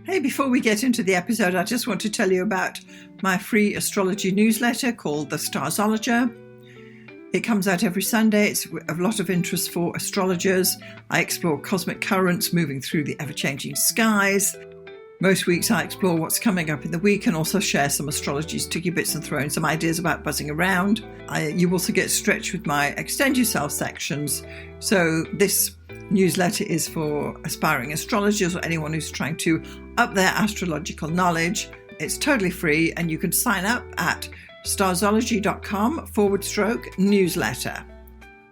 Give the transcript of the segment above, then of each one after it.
Hey, before we get into the episode, I just want to tell you about my free astrology newsletter called the Starzologer. It comes out every Sunday. It's of a lot of interest for astrologers. I explore cosmic currents moving through the ever-changing skies. Most weeks I explore what's coming up in the week and also share some astrology sticky bits and throw in some ideas about buzzing around. You also get stretched with my Extend Yourself sections. So this newsletter is for aspiring astrologers or anyone who's trying to up their astrological knowledge. It's totally free and you can sign up at starzology.com/newsletter.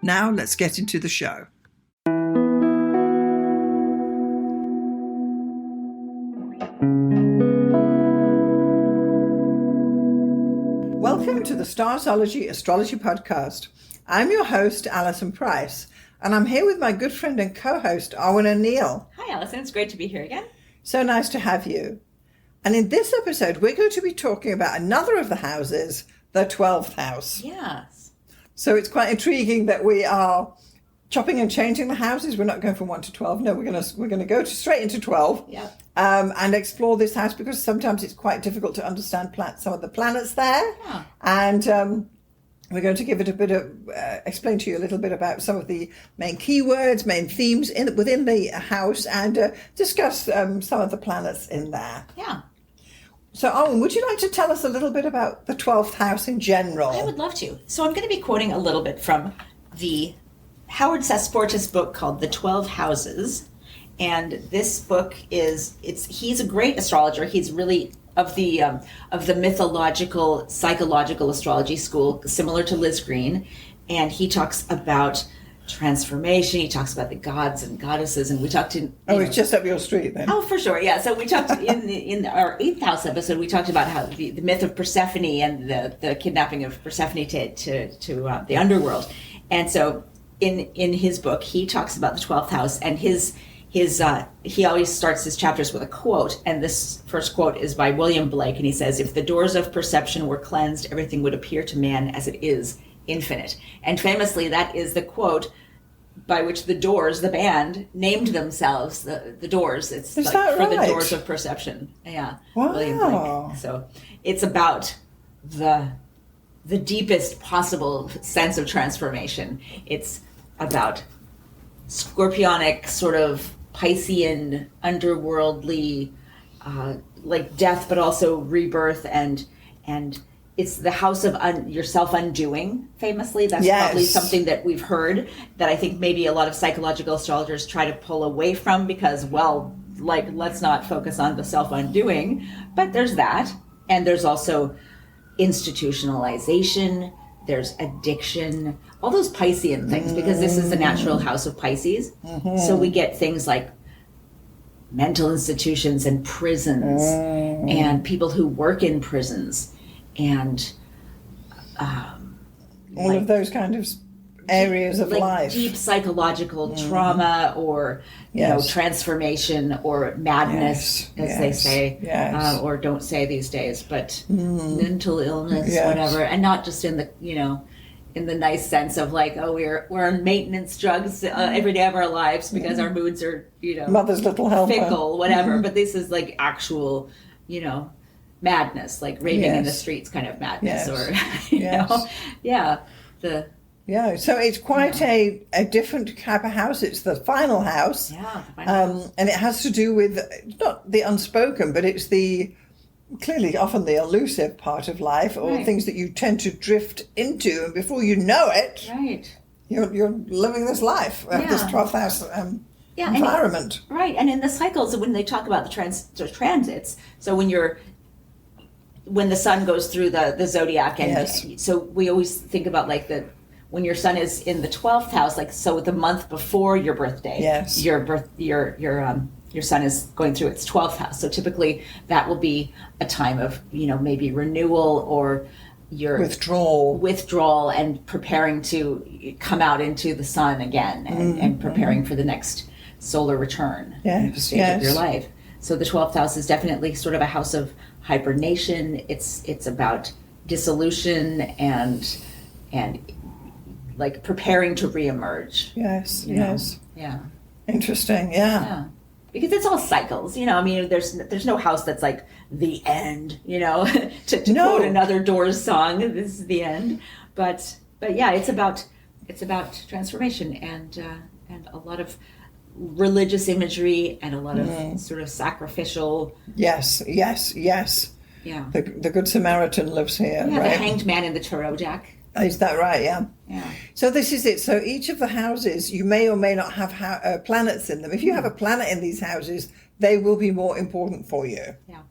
Now let's get into the show. Welcome to the Starzology Astrology Podcast. I'm your host, Alison Price, and I'm here with my good friend and co-host, Arwynne and Neil. Hi, Alison. It's great to be here again. So nice to have you. And in this episode, we're going to be talking about another of the houses, the 12th house. Yes. So it's quite intriguing that we are chopping and changing the houses. We're not going from 1 to 12. No, we're going to go straight into 12. Yeah. And explore this house because sometimes it's quite difficult to understand some of the planets there. Yeah. And we're going to give it a bit of, explain to you a little bit about some of the main keywords, main themes within the house, and discuss some of the planets in there. Yeah. So, Arwynne, would you like to tell us a little bit about the 12th house in general? I would love to. So I'm going to be quoting a little bit from the Howard Sasporta's book called The 12 Houses. And this book he's a great astrologer. He's really of the mythological, psychological astrology school, similar to Liz Green. And he talks about transformation. He talks about the gods and goddesses. And we talked in... it's just up your street then. Oh, for sure. Yeah. So we talked in our 8th house episode, we talked about how the myth of Persephone and the kidnapping of Persephone to the underworld. And so in his book, he talks about the 12th house, and he always starts his chapters with a quote, and this first quote is by William Blake, and he says, "If the doors of perception were cleansed, everything would appear to man as it is, infinite." And famously, that is the quote by which the Doors, the band, named themselves the Doors. It's is like that for right? the Doors of Perception. Yeah. Wow. William Blake. So it's about the deepest possible sense of transformation. It's about scorpionic, sort of Piscean, underworldly, like death, but also rebirth, and it's the house of yourself undoing. Famously, that's probably something that we've heard that I think maybe a lot of psychological astrologers try to pull away from because, well, like let's not focus on the self undoing. But there's that, and there's also institutionalization. There's addiction, all those Piscean things, because this is the natural house of Pisces. Mm-hmm. So we get things like mental institutions and prisons and people who work in prisons and all of those kind of areas of life. Deep psychological trauma or you know, transformation or madness, as they say, or don't say these days, but mental illness, whatever, and not just in the in the nice sense of like, oh, we're on maintenance drugs every day of our lives because our moods are mother's little helper, fickle, whatever. But this is like actual madness, like raving in the streets kind of madness, or so it's quite a different type of house. It's the final house. And it has to do with not the unspoken, but it's the clearly often the elusive part of life, or things that you tend to drift into, and before you know it, you're living this life, this 12th house environment. And in the cycles, when they talk about the transits, so when the sun goes through the zodiac, and so we always think about like when your sun is in the 12th house, like so the month before your birthday, your sun is going through its 12th house. So typically that will be a time of maybe renewal or your withdrawal and preparing to come out into the sun again, and preparing for the next solar return stage of your life. So the 12th house is definitely sort of a house of hibernation. It's about dissolution and like preparing to reemerge. Yes. Yeah. Interesting. Because it's all cycles, you know. I mean, there's no house that's like the end, you know. to quote another Doors song, this is the end. But yeah, it's about transformation and a lot of religious imagery and a lot of sort of sacrificial. Yes. Yeah. The Good Samaritan lives here. Yeah, right? The Hanged Man in the Tarot deck. Is that right? Yeah. Yeah. So this is it. So each of the houses, you may or may not have planets in them. If you have a planet in these houses, they will be more important for you. Yeah.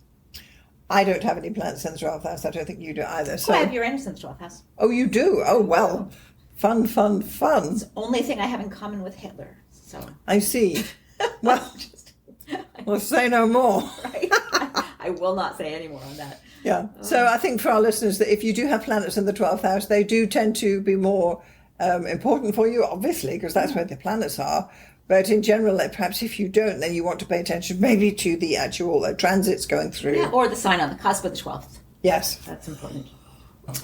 I don't have any planets in the 12th house. I don't think you do either. So I have Uranus in the 12th house. Oh, you do? Oh, well. Fun. It's the only thing I have in common with Hitler. So I see. Well, we'll say no more. Right? I will not say any more on that. Yeah. So I think for our listeners that if you do have planets in the 12th house, they do tend to be more important for you, obviously, because that's where the planets are. But in general, perhaps if you don't, then you want to pay attention maybe to the actual transits going through. Yeah, or the sign on the cusp of the 12th. Yes. That's important.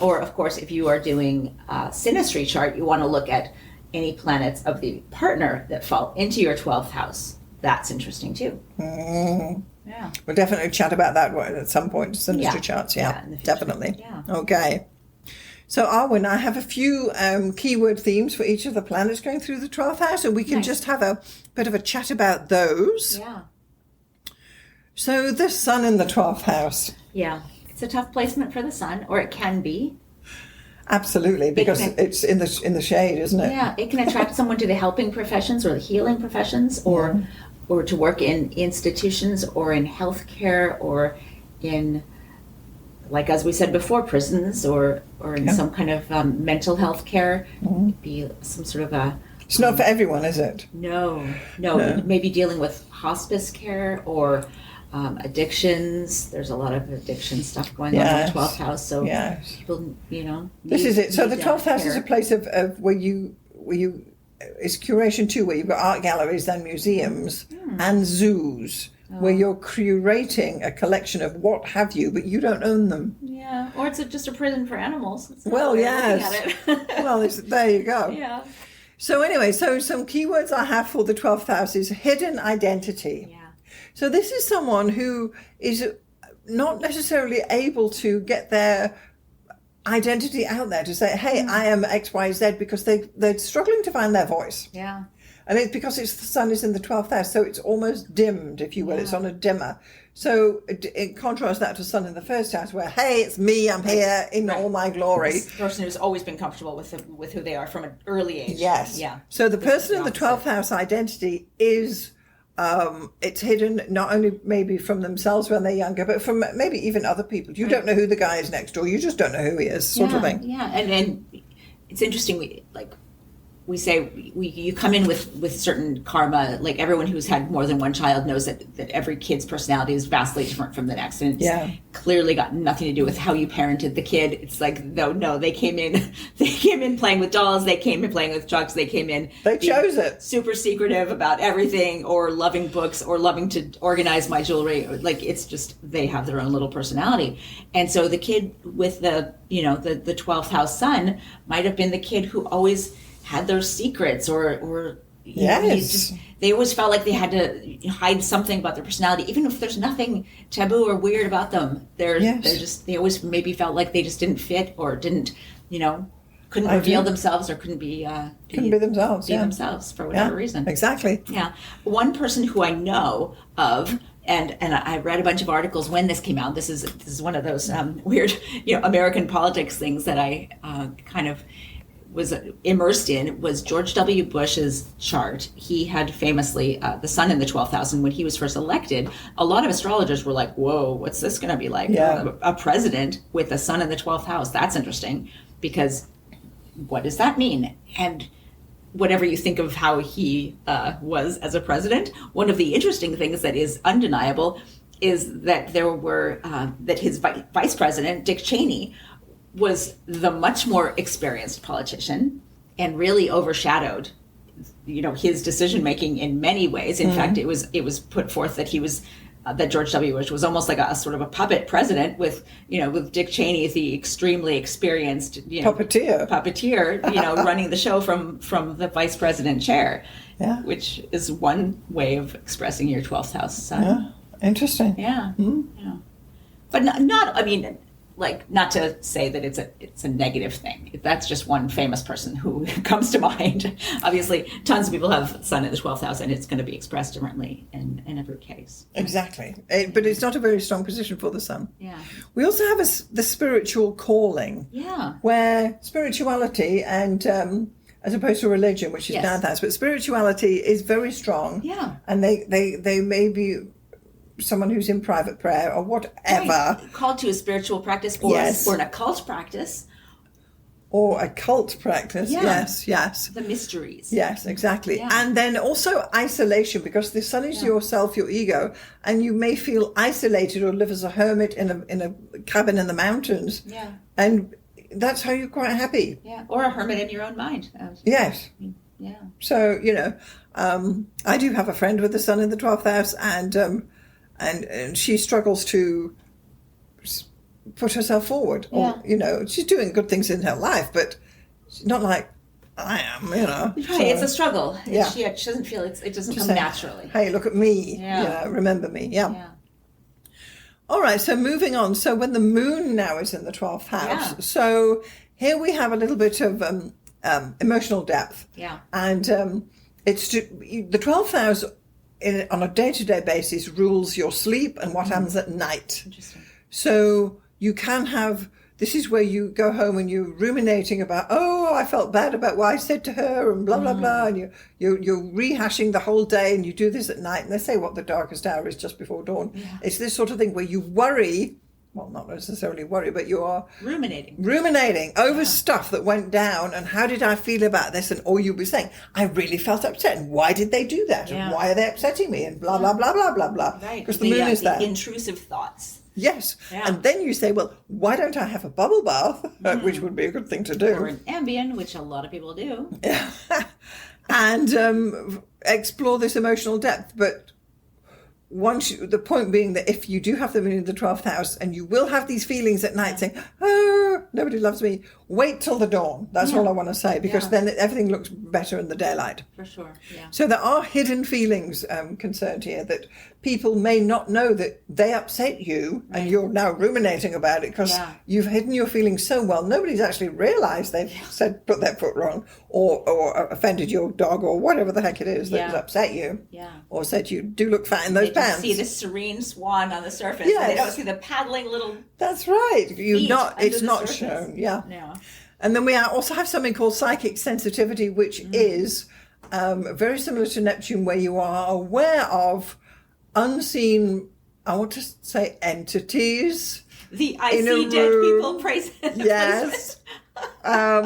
Or, of course, if you are doing a synastry chart, you want to look at any planets of the partner that fall into your 12th house. That's interesting, too. Mm. Yeah. We'll definitely chat about that at some point, synastry charts. Yeah, definitely. Yeah. Okay. So, Arwynne, I have a few keyword themes for each of the planets going through the 12th house, and we can just have a bit of a chat about those. Yeah. So, the sun in the 12th house. Yeah. It's a tough placement for the sun, or it can be. Absolutely, because it's in the shade, isn't it? Yeah, it can attract someone to the helping professions or the healing professions, or to work in institutions or in healthcare or in, like as we said before, prisons or in some kind of mental health care. Be some sort of a. It's not for everyone, is it? No. Maybe dealing with hospice care or addictions. There's a lot of addiction stuff going on in the 12th house. So people, this is it. So the 12th house is a place of where you it's curation too, where you've got art galleries and museums and zoos, where you're curating a collection of what have you, but you don't own them. Yeah, or it's just a prison for animals. Well, yes. Well, there you go. Yeah. So anyway, so some keywords I have for the 12th house is hidden identity. Yeah. So this is someone who is not necessarily able to get their identity out there to say, hey, I am X, Y, Z, because they're struggling to find their voice. Yeah. And it's because the sun is in the 12th house, so it's almost dimmed, if you will. It's on a dimmer. So it contrasts that to sun in the first house, where, hey, it's me, I'm here in all my glory. This person who's always been comfortable with who they are from an early age. Yes. Yeah. So the person in the 12th house identity is, it's hidden not only maybe from themselves when they're younger, but from maybe even other people. You don't know who the guy is next door. You just don't know who he is, sort of thing. Yeah, and it's interesting. We say you come in with certain karma. Like everyone who's had more than one child knows that every kid's personality is vastly different from the next, and it's clearly got nothing to do with how you parented the kid. It's like no, they came in playing with dolls, they came in playing with trucks, they chose it. Super secretive about everything, or loving books, or loving to organize my jewelry. Like it's just they have their own little personality, and so the kid with the 12th house sun might have been the kid who always had their secrets, or they always felt like they had to hide something about their personality, even if there's nothing taboo or weird about them. They always maybe felt like they just didn't fit, or didn't, couldn't reveal themselves, or couldn't be themselves, themselves for whatever reason. Exactly. Yeah. One person who I know of, and I read a bunch of articles when this came out. This is one of those weird, American politics things that I kind of was immersed in, was George W. Bush's chart. He had famously the sun in the 12th house, and when he was first elected, a lot of astrologers were like, whoa, what's this going to be like? A president with the sun in the 12th house. That's interesting, because what does that mean? And whatever you think of how he was as a president, one of the interesting things that is undeniable is that that his vice president, Dick Cheney, was the much more experienced politician and really overshadowed, his decision making in many ways. In fact, it was put forth that he was that George W. Bush was almost like a sort of a puppet president with Dick Cheney as the extremely experienced puppeteer, running the show from the vice president chair, which is one way of expressing your 12th house sun. Yeah, interesting. Yeah, yeah. But not to say that it's a negative thing. That's just one famous person who comes to mind. Obviously, tons of people have sun in the 12th house, and it's going to be expressed differently in every case. Exactly. But it's not a very strong position for the sun. Yeah. We also have the spiritual calling. Yeah. Where spirituality and as opposed to religion, which is bad, but spirituality is very strong. Yeah. And they may be someone who's in private prayer or whatever. Right. Called to a spiritual practice or an occult practice. Or a cult practice, yes. The mysteries. Yes, exactly. Yeah. And then also isolation, because the sun is yourself, your ego, and you may feel isolated or live as a hermit in a cabin in the mountains. Yeah. And that's how you're quite happy. Yeah, or a hermit in your own mind. Yes. Yeah. So, I do have a friend with the sun in the 12th house, and she struggles to put herself forward. Or, she's doing good things in her life, but she's not like I am, Right, So, it's a struggle. Yeah. She doesn't feel it doesn't just come say, naturally. Hey, look at me. Yeah. Remember me. Yeah. All right, so moving on. So when the moon now is in the 12th house, so here we have a little bit of emotional depth. Yeah. And it's the 12th house on a day-to-day basis rules your sleep and what happens at night. Interesting. So you can have, this is where you go home and you're ruminating about, I felt bad about what I said to her and blah, blah, blah. And you're rehashing the whole day, and you do this at night. And they say what the darkest hour is just before dawn. Yeah. It's this sort of thing where you worry, well, not necessarily worry, but you are ruminating over stuff that went down. And how did I feel about this? Or you'll be saying, I really felt upset. And why did they do that? And why are they upsetting me? And blah, blah, blah, blah, blah, blah. Right. Because the moon is there. The intrusive thoughts. Yes. Yeah. And then you say, well, why don't I have a bubble bath? Which would be a good thing to do. Or an Ambien, which a lot of people do. Yeah. And explore this emotional depth. But the point being that if you do have them in the 12th house, and you will have these feelings at night saying, nobody loves me, wait till the dawn. That's all I want to say, because then everything looks better in the daylight. For sure, yeah. So there are hidden feelings concerned here that people may not know that they upset you, and you're now ruminating about it because you've hidden your feelings so well. Nobody's actually realised they've put their foot wrong or offended your dog or whatever the heck it is that has upset you. Yeah. Or said you do look fat in those pants. See the serene swan on the surface. Yes. They don't see the paddling little. That's right. It's not surface. shown. Yeah. And then we also have something called psychic sensitivity, which is very similar to Neptune, where you are aware of unseen, I want to say, entities. I see dead people present. Yes. I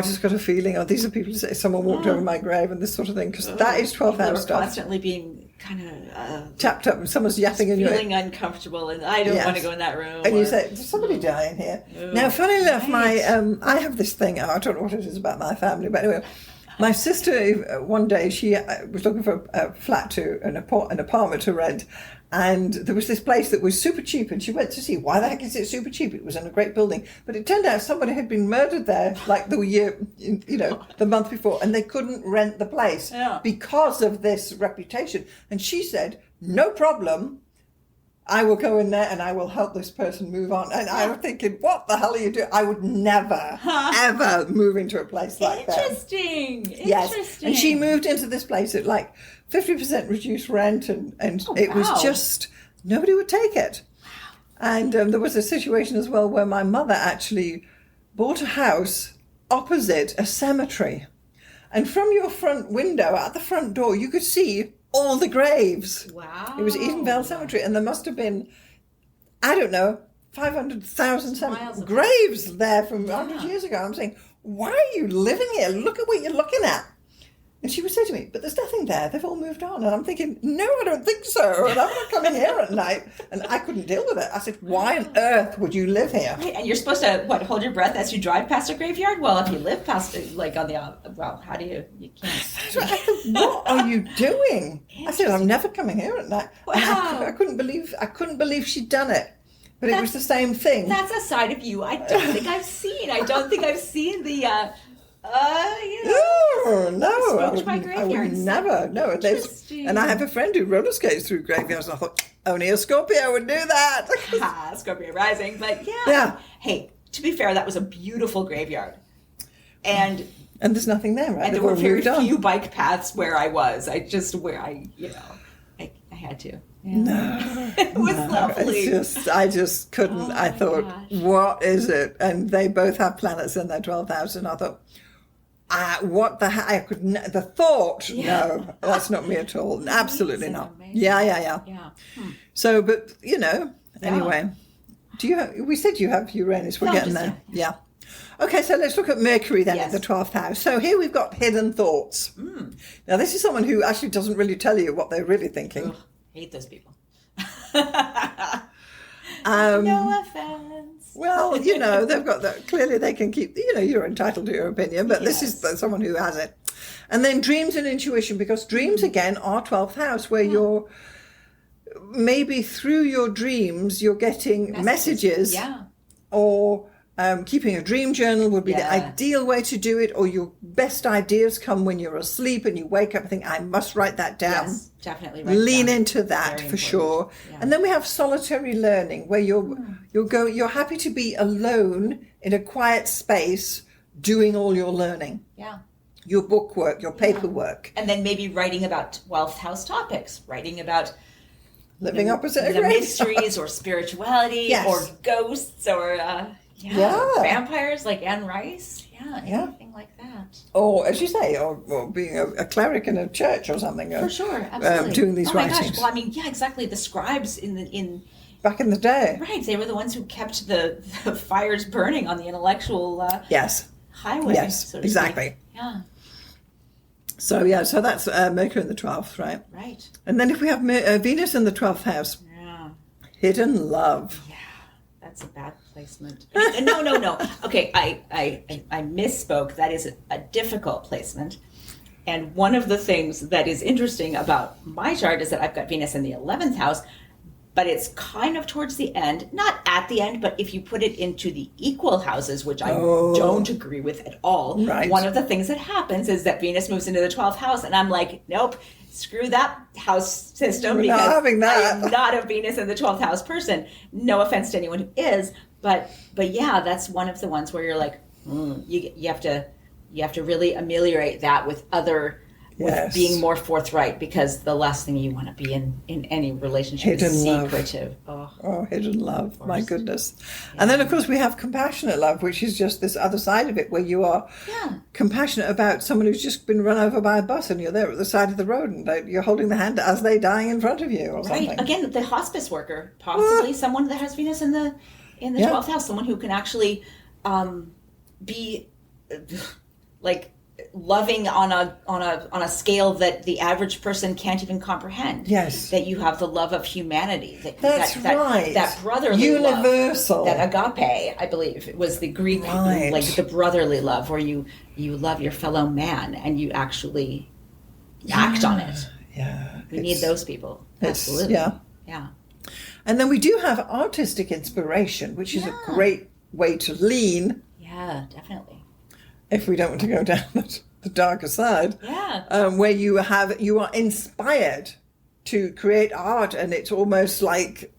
just got a feeling, these are people who say someone walked over my grave and this sort of thing, because that is 12th house stuff. Constantly being kind of tapped up and someone's yapping in your ear. Feeling uncomfortable, and I don't want to go in that room. And you say, did somebody die in here? Now, funny enough, I have this thing, I don't know what it is about my family, but anyway, my sister, one day, she was looking for a flat an apartment to rent, and there was this place that was super cheap, and she went to see, why the heck is it super cheap? It was in a great building. But it turned out somebody had been murdered there, like the year, the month before, and they couldn't rent the place because of this reputation. And she said, no problem, I will go in there and I will help this person move on. And I was thinking, what the hell are you doing? I would never, ever move into a place like that. Interesting. Yes. And she moved into this place at like 50% reduced rent, and it was just, nobody would take it. And there was a situation as well where my mother actually bought a house opposite a cemetery. And from your front window, at the front door, you could see all the graves. Wow. It was Edenvale Cemetery, and there must have been, I don't know, 500,000 graves there from 100 years ago. I'm saying, why are you living here? Look at what you're looking at. And she would say to me, but there's nothing there. They've all moved on. And I'm thinking, no, I don't think so. And I'm not coming here at night. And I couldn't deal with it. I said, why on earth would you live here? Right, and you're supposed to, hold your breath as you drive past a graveyard? Well, if you live past it, like on the, how do you can't. So I thought, what are you doing? I said, I'm never coming here at night. Wow. And I couldn't believe she'd done it. But it was the same thing. That's a side of you I don't think I've seen. I don't think I've seen the, no, approach by graveyards. I would never. No, and I have a friend who roller skates through graveyards, and I thought only a Scorpio would do that. Scorpio rising, but yeah. Hey, to be fair, that was a beautiful graveyard, and there's nothing there, right? And there were very few bike paths where I was. I had to. Yeah. No, it was lovely. I just couldn't. I thought, what is it? And they both have planets in their 12th house, and I thought, what the heck? I couldn't. The thought, no, that's not me at all. Absolutely not. Amazing. Yeah. So, but anyway, we said you have Uranus. We're getting there. Yeah. Okay, so let's look at Mercury then in the 12th house. So here we've got hidden thoughts. Now, this is someone who actually doesn't really tell you what they're really thinking. Ugh, hate those people. No offense. Well, they've got that. Clearly they can keep, you're entitled to your opinion, but this is someone who has it. And then dreams and intuition, because dreams, again, are 12th house, where you're, maybe through your dreams, you're getting messages. Or keeping a dream journal would be the ideal way to do it, or your best ideas come when you're asleep and you wake up and think, I must write that down. Yes, definitely. Lean into that for sure. Yeah. And then we have solitary learning, where you're happy to be alone in a quiet space doing all your learning. Yeah. Your bookwork, your paperwork. And then maybe writing about 12th house topics, writing about living opposite the mysteries or spirituality or ghosts or vampires like Anne Rice. Anything like that. Or, as you say, or being a cleric in a church or something. For sure, absolutely. Doing these writings. My gosh. Well, I mean, exactly. The scribes back in the day. Right. They were the ones who kept the fires burning on the intellectual highway. Yes, so to exactly. Speak. Yeah. So that's Mercury in the 12th, right? Right. And then if we have Venus in the 12th house, hidden love. Yeah, that's a bad placement. No. Okay, I misspoke. That is a difficult placement. And one of the things that is interesting about my chart is that I've got Venus in the 11th house, but it's kind of towards the end, not at the end, but if you put it into the equal houses, which I don't agree with at all, one of the things that happens is that Venus moves into the 12th house, and I'm like, nope, screw that house system, because I am not a Venus in the 12th house person. No offense to anyone who is, but yeah, that's one of the ones where you're like, you have to really ameliorate that with other. With being more forthright, because the last thing you want to be in any relationship is secretive. Hidden love. My goodness. Yeah. And then, of course, we have compassionate love, which is just this other side of it, where you are compassionate about someone who's just been run over by a bus, and you're there at the side of the road, and you're holding the hand as they're dying in front of you or something. Again, the hospice worker, possibly someone that has Venus in the 12th house, someone who can actually be like loving on a scale that the average person can't even comprehend. Yes. That you have the love of humanity. That's right. That brotherly universal love. That agape, I believe, was the Greek, like the brotherly love, where you love your fellow man and you actually act on it. Yeah. We need those people. Absolutely. Yeah. And then we do have artistic inspiration, which is a great way to lean. Yeah, definitely. If we don't want to go down the darker side, where you are inspired to create art, and it's almost like,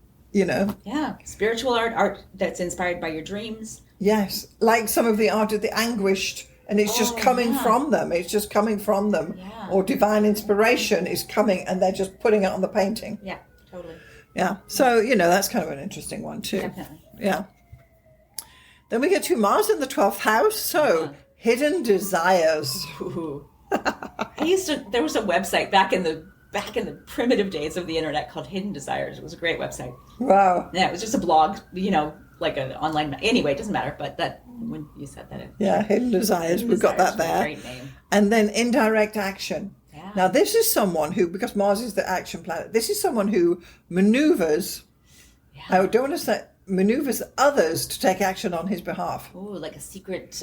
spiritual art that's inspired by your dreams. Yes, like some of the art of the anguished, and it's just coming from them. It's just coming from them, or divine inspiration is coming, and they're just putting it on the painting. Yeah, totally. Yeah, so that's kind of an interesting one too. Definitely. Yeah. Then we get to Mars in the 12th house, so. Hidden desires. There was a website back in the primitive days of the internet called Hidden Desires. It was a great website. Wow. Yeah, it was just a blog, like an online, anyway, it doesn't matter, but that, when you said that. Hidden desires, we've got that there. Great name. And then indirect action. Yeah. Now, this is someone who, because Mars is the action planet, this is someone who maneuvers, I don't want to say, maneuvers others to take action on his behalf. Ooh, like a secret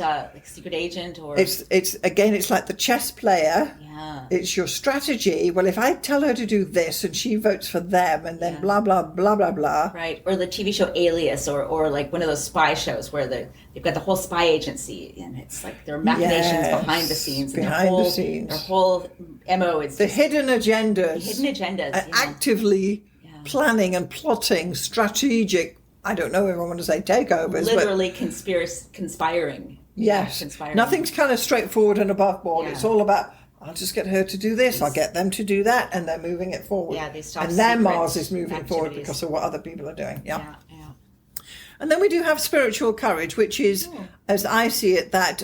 agent, or It's like the chess player. Yeah. It's your strategy. Well, if I tell her to do this and she votes for them, and then blah blah blah blah blah. Right, or the TV show Alias, or like one of those spy shows where they've got the whole spy agency, and it's like their machinations behind the scenes, and their whole MO is the hidden agendas. Actively planning and plotting, strategic. I don't know if I want to say takeovers. Literally conspiring. Yes. Conspiring. Nothing's kind of straightforward and above board. Yeah. It's all about, I'll just get her to do this. I'll get them to do that. And they're moving it forward. Yeah, these top and then Mars is moving forward because of what other people are doing. Yeah. And then we do have spiritual courage, which is, as I see it, that,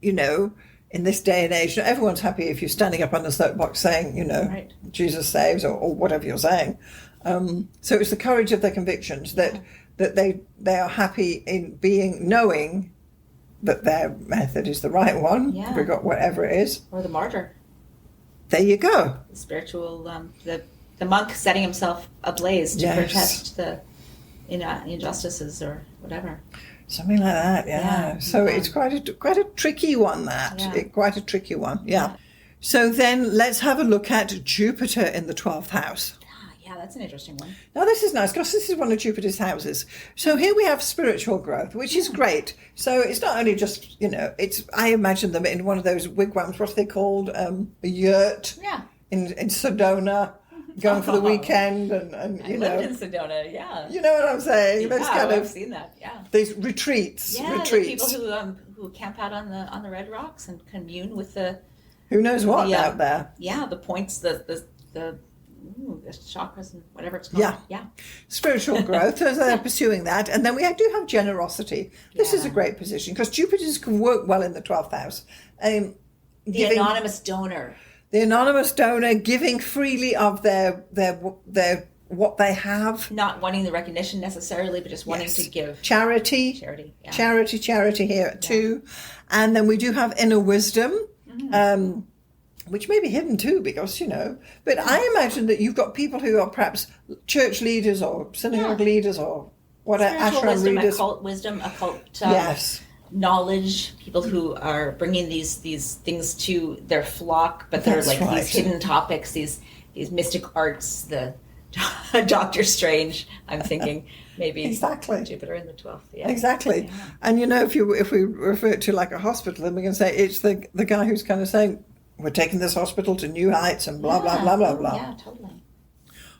in this day and age, everyone's happy if you're standing up on the soapbox saying, Jesus saves or whatever you're saying. So it's the courage of their convictions that they are happy in knowing that their method is the right one. Yeah. We've got whatever it is. Or the martyr. There you go. The spiritual, the monk setting himself ablaze to protest the injustices or whatever. Something like that, yeah. So it's quite a tricky one, quite a tricky one, yeah. So then let's have a look at Jupiter in the 12th house. Yeah, that's an interesting one. Now, this is nice because this is one of Jupiter's houses. So here we have spiritual growth, which is great. So it's not only just, I imagine them in one of those wigwams, what are they called? A yurt in Sedona, going for the weekend. And I lived in Sedona, yeah. You know what I'm saying? I've seen that, yeah. These retreats. Yeah, retreats. The people who camp out on the red rocks and commune with the... Who knows what out there? Yeah, the points, the chakras and whatever it's called. Yeah. Spiritual growth, so they're pursuing that. And then we do have generosity. This is a great position because Jupiters can work well in the 12th house. Anonymous donor. The anonymous donor giving freely of their what they have. Not wanting the recognition necessarily, but just wanting to give. Charity. Yeah. Charity here too. And then we do have inner wisdom. Mm-hmm. Which may be hidden too, because, but I imagine that you've got people who are perhaps church leaders or synagogue leaders or whatever, ashram leaders. Occult knowledge, people who are bringing these things to their flock, but they're these hidden topics, these mystic arts, the Doctor Strange, I'm thinking. Maybe Jupiter in the 12th. Yeah. Exactly. Yeah. And, if we refer to like a hospital, then we can say it's the guy who's kind of saying, we're taking this hospital to new heights and blah, blah, blah, blah, blah. Yeah, totally.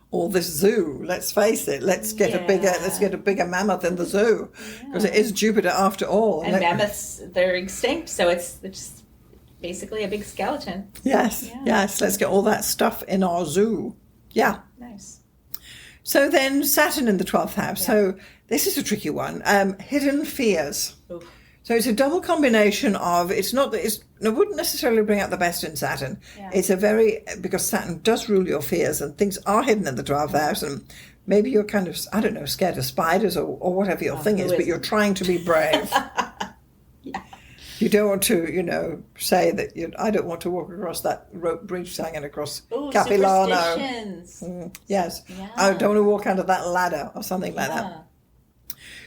Or this zoo, let's face it, let's get a bigger mammoth in the zoo, because it is Jupiter after all. And mammoths, they're extinct, so it's just basically a big skeleton. Yes, let's get all that stuff in our zoo. Yeah. Nice. So then Saturn in the 12th house. Yeah. So this is a tricky one. Hidden fears. Oof. So it's a double combination of, it wouldn't necessarily bring out the best in Saturn. Yeah. It's because Saturn does rule your fears and things are hidden in the 12th house, and maybe you're kind of, I don't know, scared of spiders or whatever your thing is, but you're trying to be brave. You don't want to, say that I don't want to walk across that rope bridge hanging across Capilano. Yes. Yeah. I don't want to walk under that ladder or something like that.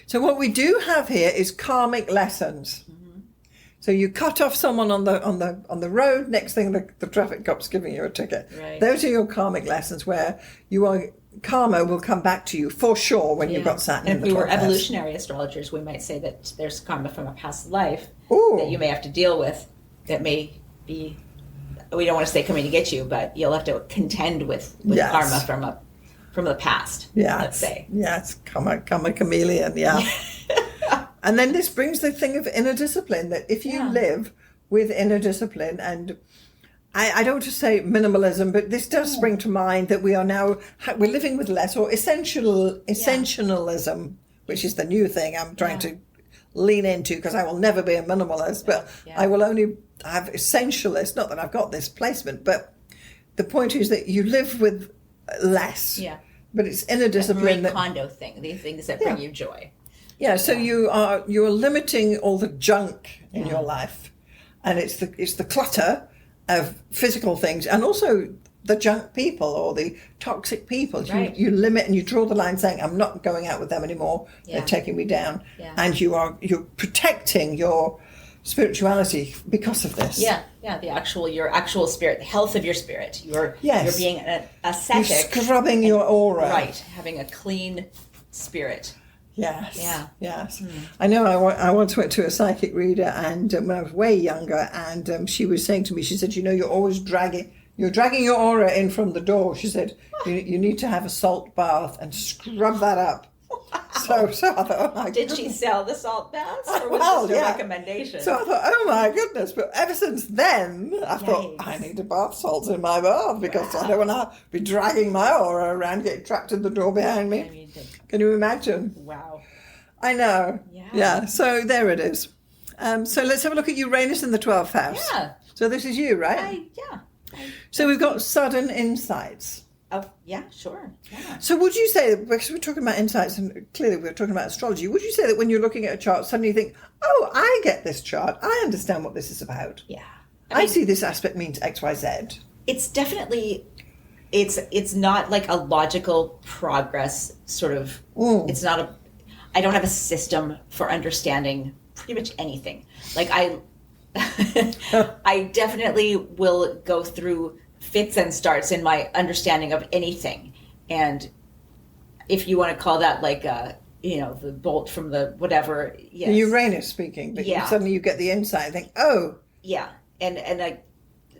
So what we do have here is karmic lessons. Mm-hmm. So you cut off someone on the road. Next thing, the traffic cop's giving you a ticket. Right. Those are your karmic lessons where karma will come back to you for sure when you've got Saturn in the 12th house. If we were evolutionary astrologers, we might say that there's karma from a past life that you may have to deal with. That may be, we don't want to say coming to get you, but you'll have to contend with karma from the past, let's say. Yes, come a chameleon, And then this brings the thing of inner discipline, that if you live with inner discipline, and I don't want to say minimalism, but this does spring to mind that we're living with less, or essentialism, which is the new thing I'm trying to lean into, because I will never be a minimalist, but I will only have essentialist, not that I've got this placement, but the point is that you live with less. Yeah. But it's inner discipline. The Kondo thing, the things that bring you joy. Yeah, so you're limiting all the junk in your life, and it's the clutter of physical things, and also the junk people or the toxic people. Right. You limit and you draw the line, saying, "I'm not going out with them anymore. They're taking me down," and you're protecting your spirituality because of this. Yeah, your actual spirit, the health of your spirit. You're being an ascetic. You're scrubbing your aura. Right, having a clean spirit. Yes. Yeah. Yes. I know. I once went to a psychic reader, and when I was way younger, and she was saying to me, she said, "You're always dragging your aura in from the door." She said, "You need to have a salt bath and scrub that up." Wow. So I thought, oh my Did goodness. she sell the salt baths, or was this a recommendation? So I thought, oh my goodness. But ever since then, I thought, I need a bath salts in my bath, because I don't want to be dragging my aura around, getting trapped in the door behind me. I mean, Can you imagine? Wow. I know. Yeah. So there it is. So let's have a look at Uranus in the 12th house. Yeah. So this is you, right? So we've got sudden insights. Oh, yeah, sure. Yeah. So would you say, because we're talking about insights and clearly we're talking about astrology, would you say that when you're looking at a chart, suddenly you think, oh, I get this chart. I understand what this is about. Yeah. I see this aspect means X, Y, Z. It's definitely, it's not like a logical progress sort of, it's not I don't have a system for understanding pretty much anything. Like I definitely will go through fits and starts in my understanding of anything. And if you want to call that like the bolt from the whatever, yes. Uranus speaking, but suddenly you get the insight and think, oh. Yeah. And like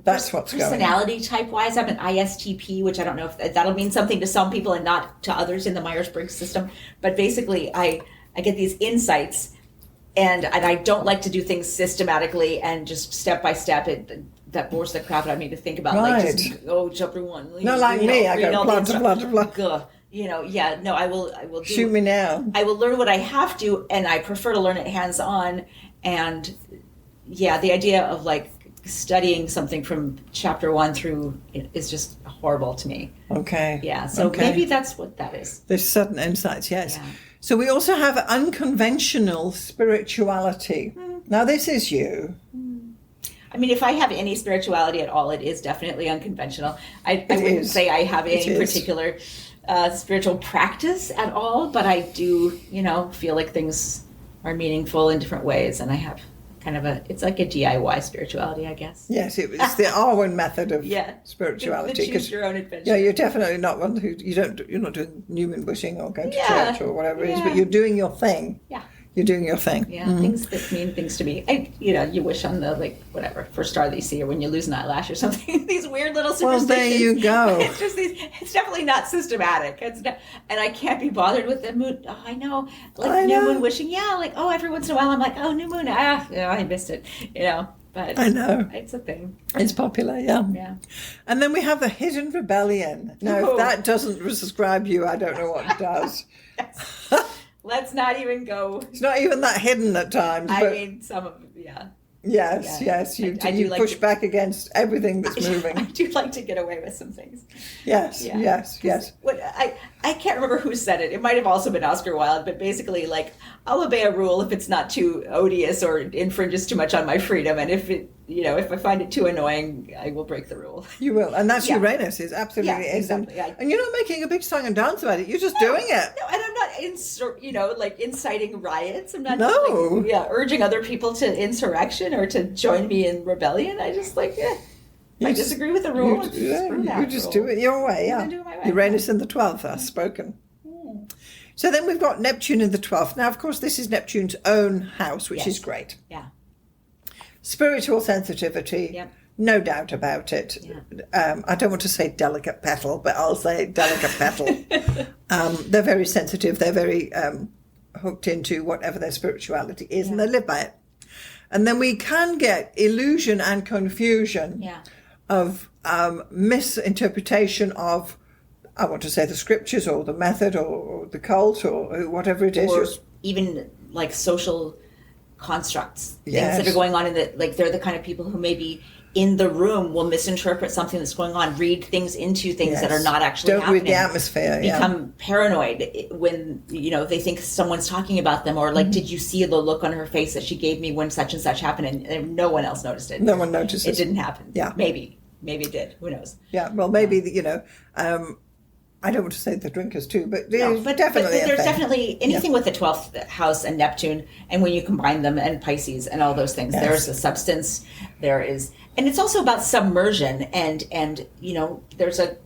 that's what's going on. Personality type wise, I'm an ISTP, which I don't know if that'll mean something to some people and not to others in the Myers-Briggs system. But basically I get these insights, and I don't like to do things systematically and just step by step. That bores the crap out of me to think about. Right. Like just chapter one. Not like me. I go blah blah blah blah. No, I will. Shoot me now. I will learn what I have to, and I prefer to learn it hands on. And the idea of like studying something from chapter 1 through is just horrible to me. Okay. Yeah. So maybe that's what that is. There's sudden insights. Yes. Yeah. So we also have unconventional spirituality. Now this is you. I mean, if I have any spirituality at all, it is definitely unconventional. I wouldn't say I have any particular spiritual practice at all, but I do, feel like things are meaningful in different ways, and I have kind of it's like a DIY spirituality, I guess. Yes, it's the Arwynne method of spirituality. The choose your own adventure. Yeah, you're definitely not one who you're not doing Newman wishing or going to church or whatever it is, but you're doing your thing. Yeah. You're doing your thing. Yeah, things that mean things to me. You wish on the, first star that you see, or when you lose an eyelash or something. These weird little superstitions. Well, there you go. It's just it's definitely not systematic. It's not, and I can't be bothered with the moon. Oh, I know. New moon wishing. Yeah, every once in a while I'm like, oh, new moon. I missed it. But I know. It's a thing. It's popular, yeah. And then we have the hidden rebellion. Now, if that doesn't describe you, I don't know what does. Let's not even go. It's not even that hidden at times. I mean, some of it, Yes. You push back against everything that's moving. I do like to get away with some things. Yes. What I can't remember who said it. It might have also been Oscar Wilde, but basically, I'll obey a rule if it's not too odious or infringes too much on my freedom, and if it, if I find it too annoying, I will break the rule. You will, and that's Uranus. Is absolutely exactly. And you're not making a big song and dance about it. You're just doing it. No, and I'm not inciting riots. I'm not urging other people to insurrection or to join me in rebellion. I just I disagree with the rule. You just do it your way. Yeah, do it my way. Uranus in the 12th. That's spoken. So then we've got Neptune in the 12th. Now, of course, this is Neptune's own house, which is great. Yeah. Spiritual sensitivity. Yep. No doubt about it. Yeah. I don't want to say delicate petal, but I'll say delicate petal. They're very sensitive. They're very hooked into whatever their spirituality is, and they live by it. And then we can get illusion and confusion of misinterpretation of, I want to say, the scriptures or the method or the cult or whatever it is. Or even social constructs, things that are going on in they're the kind of people who maybe in the room will misinterpret something that's going on, read things into things that are not actually Don't happening. read the atmosphere. Become paranoid when, they think someone's talking about them, or like, did you see the look on her face that she gave me when such and such happened, and no one else noticed it? No one noticed it. It didn't happen. Yeah. Maybe it did. Who knows? Yeah, well, maybe, I don't want to say the drinkers too, but there's definitely there's definitely anything with the 12th house and Neptune, and when you combine them, and Pisces and all those things, there's a substance, there is, and it's also about submersion, and there's a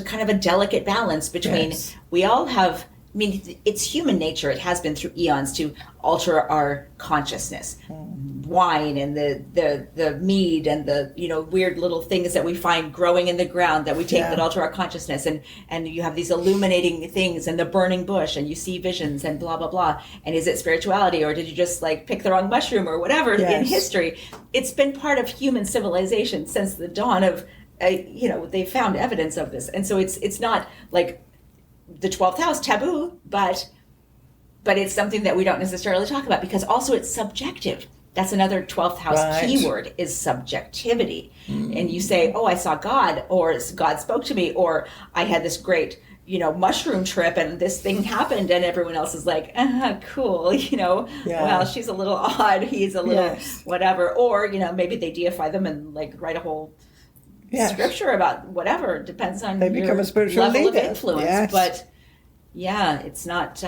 kind of a delicate balance between, we all have, I mean, it's human nature, it has been through eons, to alter our consciousness. Wine and the mead and the weird little things that we find growing in the ground that we take that alter our consciousness, and you have these illuminating things and the burning bush, and you see visions and blah blah blah. And is it spirituality, or did you just like pick the wrong mushroom or whatever? In history, it's been part of human civilization since the dawn of they found evidence of this, and so it's not like the 12th house taboo, but it's something that we don't necessarily talk about, because also it's subjective. That's another 12th house keyword, is subjectivity. And you say, oh, I saw God, or God spoke to me, or I had this great, mushroom trip and this thing happened, and everyone else is like, cool, well, she's a little odd, he's a little whatever. Or, maybe they deify them and like write a whole scripture about whatever. Depends on they become a spiritual level leader. Of influence. But it's not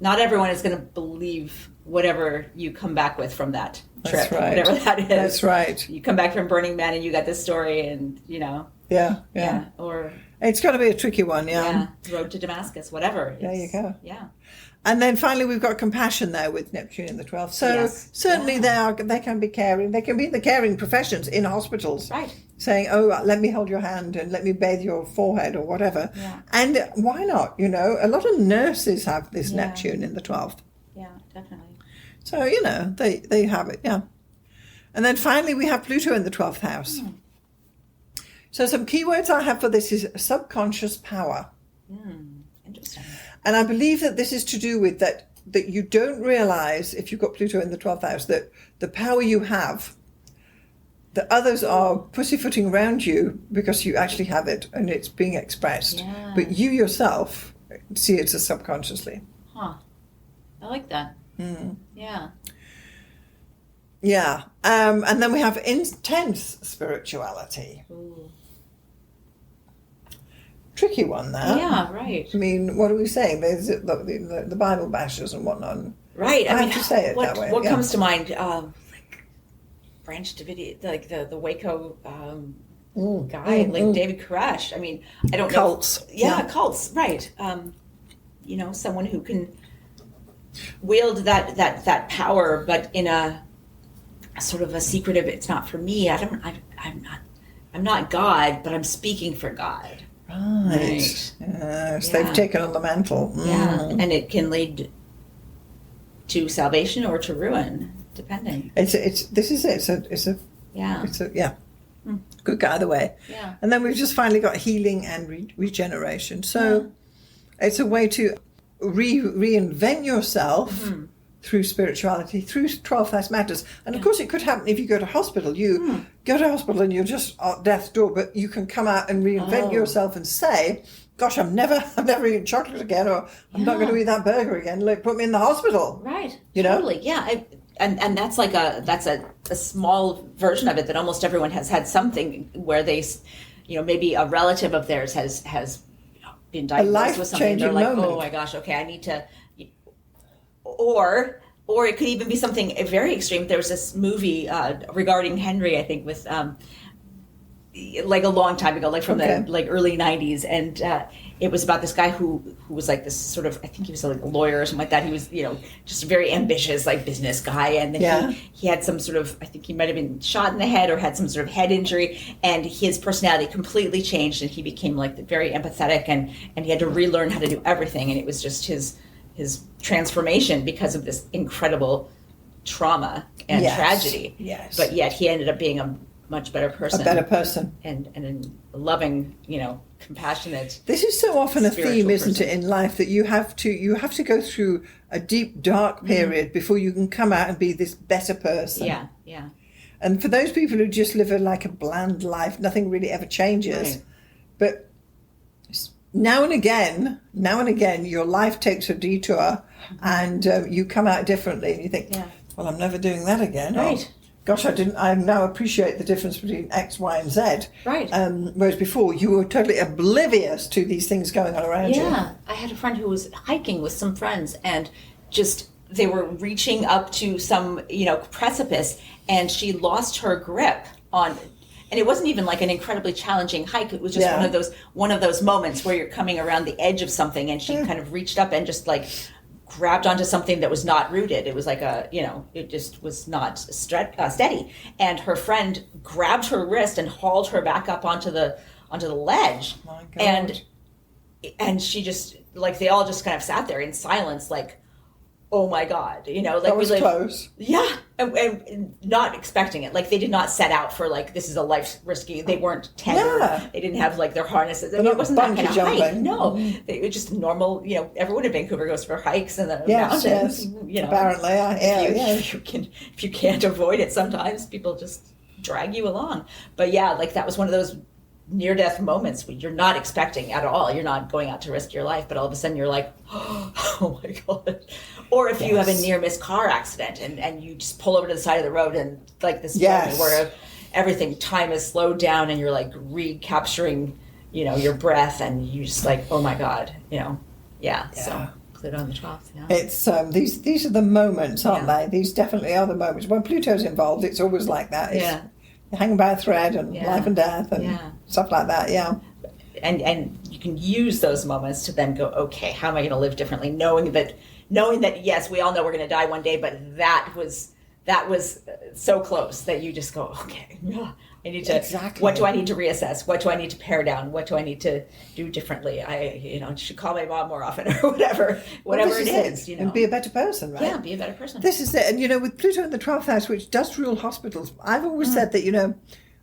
everyone is going to believe whatever you come back with from that trip, whatever that is. That's right. You come back from Burning Man and you got this story, and or it's got to be a tricky one. Road to Damascus, whatever. There you go. Yeah. And then finally, we've got compassion there with Neptune in the 12th. So certainly they can be caring. They can be in the caring professions in hospitals. Right. Saying, oh, let me hold your hand and let me bathe your forehead or whatever. Yeah. And why not? A lot of nurses have this Neptune in the 12th. Yeah, definitely. So, they have it, And then finally, we have Pluto in the 12th house. So some keywords I have for this is subconscious power. Interesting. And I believe that this is to do with that you don't realize, if you've got Pluto in the 12th house, that the power you have, that others are pussyfooting around you because you actually have it and it's being expressed. Yeah. But you yourself see it as subconsciously. Huh. I like that. Yeah. Yeah. And then we have intense spirituality. Ooh. Tricky one there. Yeah, right. I mean, what are we saying? There's the Bible bashers and whatnot. Right. I have to say it that way. What comes to mind? Like Branch Davidian, like the Waco guy, like David Koresh. I mean, I don't know. Cults. Yeah, cults. Right. Someone who can wield that power, but in a sort of a secretive. It's not for me. I'm not God, but I'm speaking for God. Right. Yes, they've taken on the mantle. Yeah, and it can lead to salvation or to ruin, depending. This is it. It's a good guy either way. Yeah. And then we've just finally got healing and regeneration. So it's a way to reinvent yourself through spirituality, through 12th house matters. And of course it could happen if you go to hospital. You go to hospital and you're just at death's door, but you can come out and reinvent yourself and say, gosh, I'm never eating chocolate again, or I'm not going to eat that burger again. Like, put me in the hospital. Right. You totally. know? Yeah. And that's like a small version of it that almost everyone has had something where they, maybe a relative of theirs has been diagnosed with something. They're like, oh my gosh, okay, I need to, or it could even be something very extreme. There was this movie regarding Henry, I think, with like a long time ago, like from the early 90s, and it was about this guy who was like this sort of, I think he was like a lawyer or something like that. He was just a very ambitious like business guy, and then he had some sort of, I think he might have been shot in the head or had some sort of head injury, and his personality completely changed, and he became like very empathetic, and he had to relearn how to do everything, and it was just his transformation because of this incredible trauma and tragedy. Yes. But yet he ended up being a much better person. A better person. And a loving, compassionate. This is so often a theme, isn't it, in life, that you have to go through a deep, dark period before you can come out and be this better person. Yeah, yeah. And for those people who just live a bland life, nothing really ever changes. Right. But now and again, your life takes a detour, and you come out differently, and you think, well, I'm never doing that again. Right. Oh, gosh, I now appreciate the difference between X, Y, and Z. Right. Whereas before, you were totally oblivious to these things going on around you. Yeah. I had a friend who was hiking with some friends, and just they were reaching up to some, precipice, and she lost her grip on. And it wasn't even like an incredibly challenging hike. It was just one of those moments where you're coming around the edge of something, and she kind of reached up and just like grabbed onto something that was not rooted. It was like it just was not steady. And her friend grabbed her wrist and hauled her back up onto the ledge. My God. And she just they all just kind of sat there in silence, like, oh my God, that was close. Yeah, and not expecting it. Like, they did not set out for this is a life risky. They weren't tethered. Yeah. They didn't have their harnesses. They're not it wasn't that kind of jumping. hike. No, It was just normal. Everyone in Vancouver goes for hikes in the Yes, mountains. apparently, If you can't avoid it, sometimes people just drag you along. But that was one of those near-death moments where you're not expecting at all. You're not going out to risk your life, but all of a sudden you're like, oh my God. Or if you have a near-miss car accident and you just pull over to the side of the road, and this moment where time is slowed down, and you're recapturing, your breath, and you just oh my God, so Pluto on the 12th. It's these are the moments, aren't they? These definitely are the moments. When Pluto's involved, it's always like that. It's hanging by a thread, and life and death, and stuff like that. And you can use those moments to then go, okay, how am I going to live differently, knowing that yes, we all know we're going to die one day, but that was so close that you just go, okay, I need to. Exactly. What do I need to reassess? What do I need to pare down? What do I need to do differently? I should call my mom more often, or whatever it is. And be a better person, right? Yeah, be a better person. This is it. And with Pluto in the 12th house, which does rule hospitals, I've always said that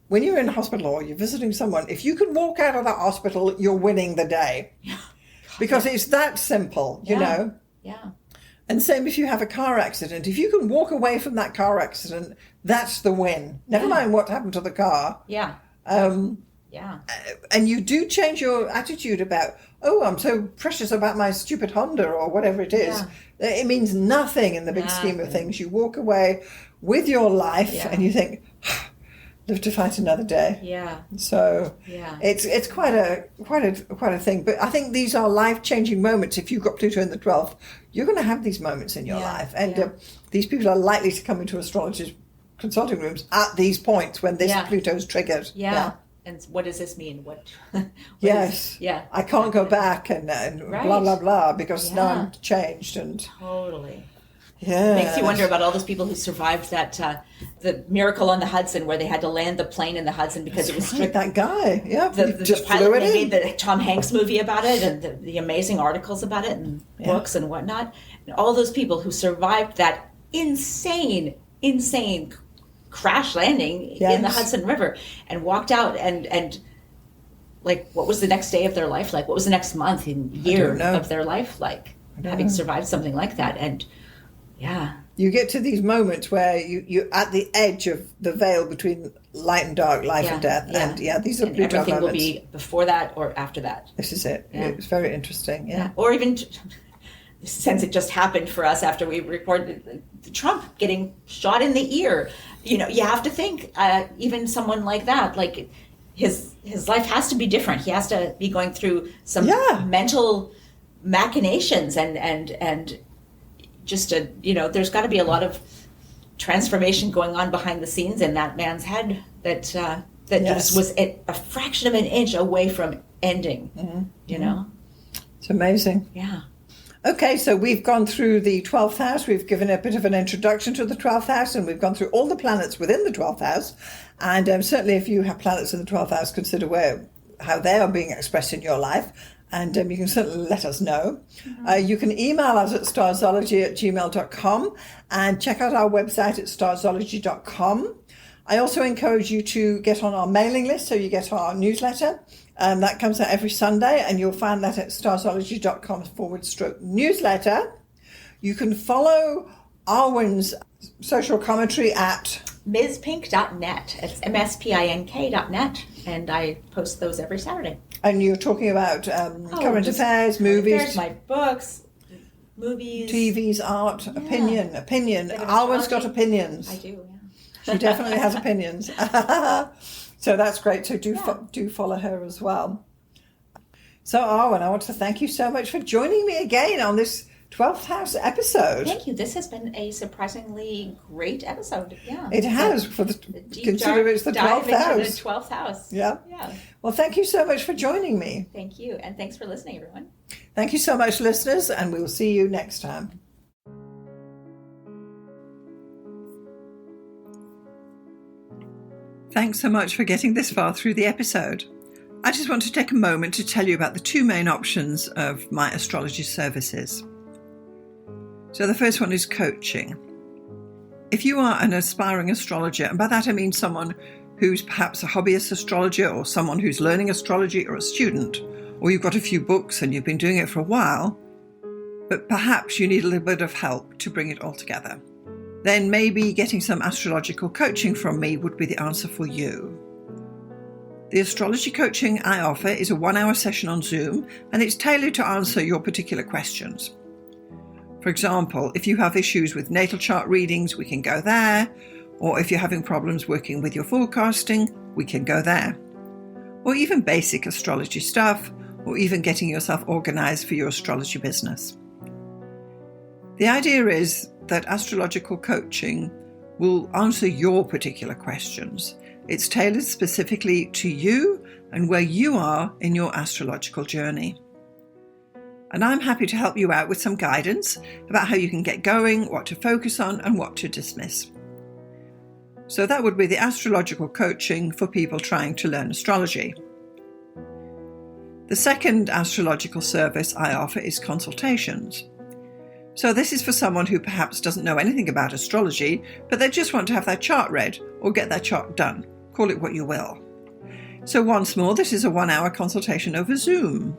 when you're in a hospital or you're visiting someone, if you can walk out of that hospital, you're winning the day. Yeah. Because it's that simple, you know. Yeah. And same if you have a car accident. If you can walk away from that car accident, that's the win. Never mind what happened to the car. Yeah. Yeah. And you do change your attitude about, I'm so precious about my stupid Honda or whatever it is. Yeah. It means nothing in the big scheme of things. You walk away with your life and you think, live to fight another day. Yeah. So it's quite a thing. But I think these are life-changing moments. If you've got Pluto in the 12th, you're going to have these moments in your life. And these people are likely to come into astrologers' consulting rooms at these points when this Pluto's triggered. Yeah. And what does this mean? Yes. I can't go back and blah, blah, blah, because now I'm changed. And totally. Yeah. It makes you wonder about all those people who survived that, the miracle on the Hudson, where they had to land the plane in the Hudson because it was strict. That guy, the pilot, they made the Tom Hanks movie about it, and the amazing articles about it, and books and whatnot. And all those people who survived that insane crash landing in the Hudson River and walked out and what was the next day of their life like? What was the next month and year of their life like? Having survived something like that. And you get to these moments where you're at the edge of the veil between light and dark, life and death. And these are Pluto everything moments. will be before that or after that. This is it. It's very interesting. Yeah. Or even since it just happened for us after we recorded Trump getting shot in the ear, you have to think even someone like that, like his life has to be different. He has to be going through some mental machinations and just there's got to be a lot of transformation going on behind the scenes in that man's head that just was a fraction of an inch away from ending. It's amazing. Okay, so we've gone through the 12th house. We've given a bit of an introduction to the 12th house, and we've gone through all the planets within the 12th house. And certainly if you have planets in the 12th house, consider how they are being expressed in your life. And you can certainly let us know. You can email us at starzology@gmail.com and check out our website at starzology.com. I also encourage you to get on our mailing list so you get our newsletter. That comes out every Sunday, and you'll find that at starzology.com/newsletter. You can follow Arwynne's social commentary at MsPink.net. It's MSPINK.net, and I post those every Saturday. And you're talking about current affairs, movies, my books, movies, TVs, art, opinion. Arwynne's got opinions. I do, yeah. She definitely has opinions. So that's great. So do follow her as well. So Arwynne, I want to thank you so much for joining me again on this 12th house episode. Thank you. This has been a surprisingly great episode. Yeah. It has, consider it's the 12th house. The 12th house. Yeah. Well, thank you so much for joining me. Thank you. And thanks for listening, everyone. Thank you so much, listeners, and we will see you next time. Thanks so much for getting this far through the episode. I just want to take a moment to tell you about the two main options of my astrology services. So the first one is coaching. If you are an aspiring astrologer, and by that I mean someone who's perhaps a hobbyist astrologer or someone who's learning astrology or a student, or you've got a few books and you've been doing it for a while, but perhaps you need a little bit of help to bring it all together, then maybe getting some astrological coaching from me would be the answer for you. The astrology coaching I offer is a 1-hour session on Zoom, and it's tailored to answer your particular questions. For example, if you have issues with natal chart readings, we can go there. Or if you're having problems working with your forecasting, we can go there. Or even basic astrology stuff, or even getting yourself organized for your astrology business. The idea is that astrological coaching will answer your particular questions. It's tailored specifically to you and where you are in your astrological journey. And I'm happy to help you out with some guidance about how you can get going, what to focus on, and what to dismiss. So that would be the astrological coaching for people trying to learn astrology. The second astrological service I offer is consultations. So this is for someone who perhaps doesn't know anything about astrology, but they just want to have their chart read or get their chart done. Call it what you will. So once more, this is a 1-hour consultation over Zoom.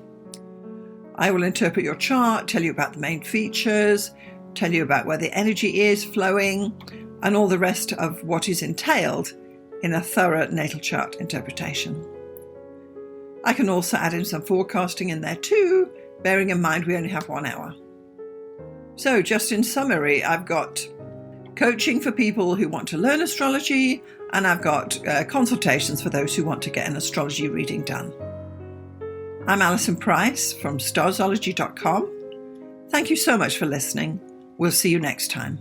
I will interpret your chart, tell you about the main features, tell you about where the energy is flowing, and all the rest of what is entailed in a thorough natal chart interpretation. I can also add in some forecasting in there too, bearing in mind we only have 1 hour. So just in summary, I've got coaching for people who want to learn astrology, and I've got consultations for those who want to get an astrology reading done. I'm Alison Price from Starzology.com. Thank you so much for listening. We'll see you next time.